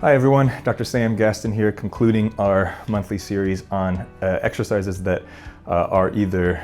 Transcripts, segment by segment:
Hi everyone, Dr. Sam Gaston here, concluding our monthly series on exercises that are either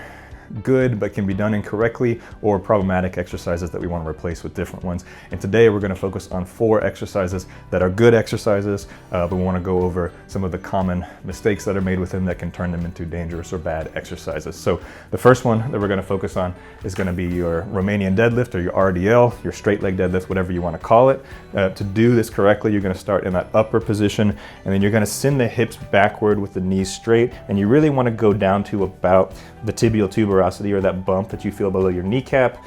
good but can be done incorrectly, or problematic exercises that we want to replace with different ones. And today we're going to focus on 4 exercises that are good exercises, but we want to go over some of the common mistakes that are made with them that can turn them into dangerous or bad exercises. So the first one that we're going to focus on is going to be your Romanian deadlift, or your RDL, your straight leg deadlift, whatever you want to call it. To do this correctly, you're going to start in that upper position, and then you're going to send the hips backward with the knees straight, and you really want to go down to about the tibial tuberosity, or that bump that you feel below your kneecap,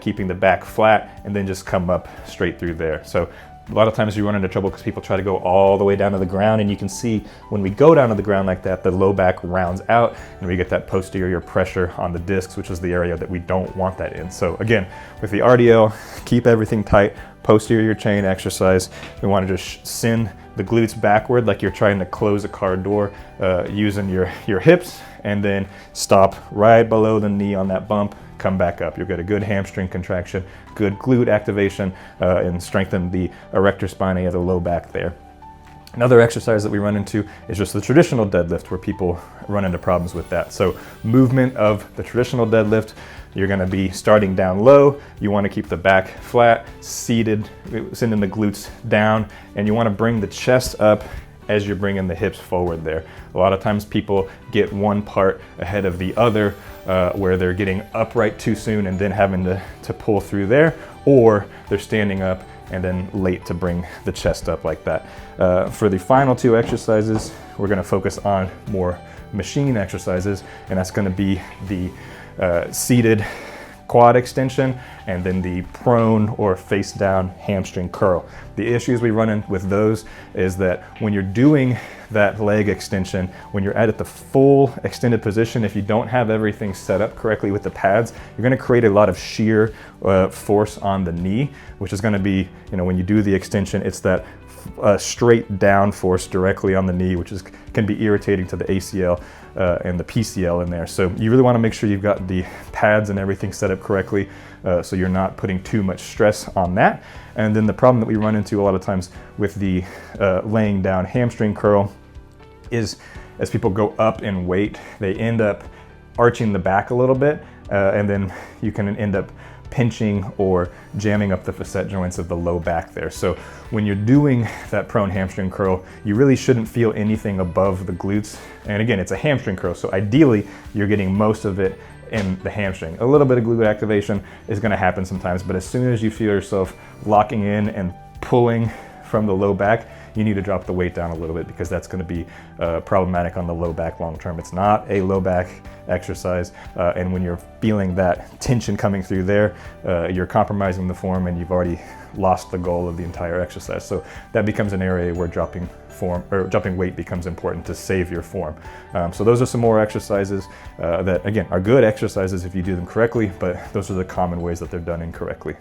keeping the back flat, and then just come up straight through there. So a lot of times you run into trouble because people try to go all the way down to the ground, and you can see when we go down to the ground like that, the low back rounds out and we get that posterior pressure on the discs, which is the area that we don't want that in. So again, with the RDL, keep everything tight, posterior chain exercise. We want to just send the glutes backward like you're trying to close a car door, using your hips, and then stop right below the knee on that bump, come back up. You'll get a good hamstring contraction, good glute activation, and strengthen the erector spinae of the low back there. Another exercise that we run into is just the traditional deadlift, where people run into problems with that. So movement of the traditional deadlift, you're going to be starting down low. You want to keep the back flat, seated, sending the glutes down, and you want to bring the chest up as you're bringing the hips forward there. A lot of times people get one part ahead of the other, where they're getting upright too soon and then having to pull through there, or they're standing up and then late to bring the chest up like that. For the final 2 exercises, we're going to focus on more machine exercises, and that's going to be the seated quad extension, and then the prone or face down hamstring curl. The issues we run in with those is that when you're doing that leg extension, when you're at the full extended position, if you don't have everything set up correctly with the pads, you're going to create a lot of shear force on the knee, which is going to be, when you do the extension, it's that straight down force directly on the knee, which can be irritating to the ACL and the PCL in there. So you really want to make sure you've got the pads and everything set up correctly, so you're not putting too much stress on that. And then the problem that we run into a lot of times with the laying down hamstring curl is, as people go up in weight, they end up arching the back a little bit, and then you can end up pinching or jamming up the facet joints of the low back there. So when you're doing that prone hamstring curl, you really shouldn't feel anything above the glutes. And again, it's a hamstring curl, so ideally you're getting most of it in the hamstring. A little bit of glute activation is going to happen sometimes, but as soon as you feel yourself locking in and pulling from the low back, you need to drop the weight down a little bit, because that's going to be problematic on the low back long term. It's not a low back exercise, and when you're feeling that tension coming through there, you're compromising the form, and you've already lost the goal of the entire exercise. So that becomes an area where dropping weight becomes important to save your form. So those are some more exercises that, again, are good exercises if you do them correctly, but those are the common ways that they're done incorrectly.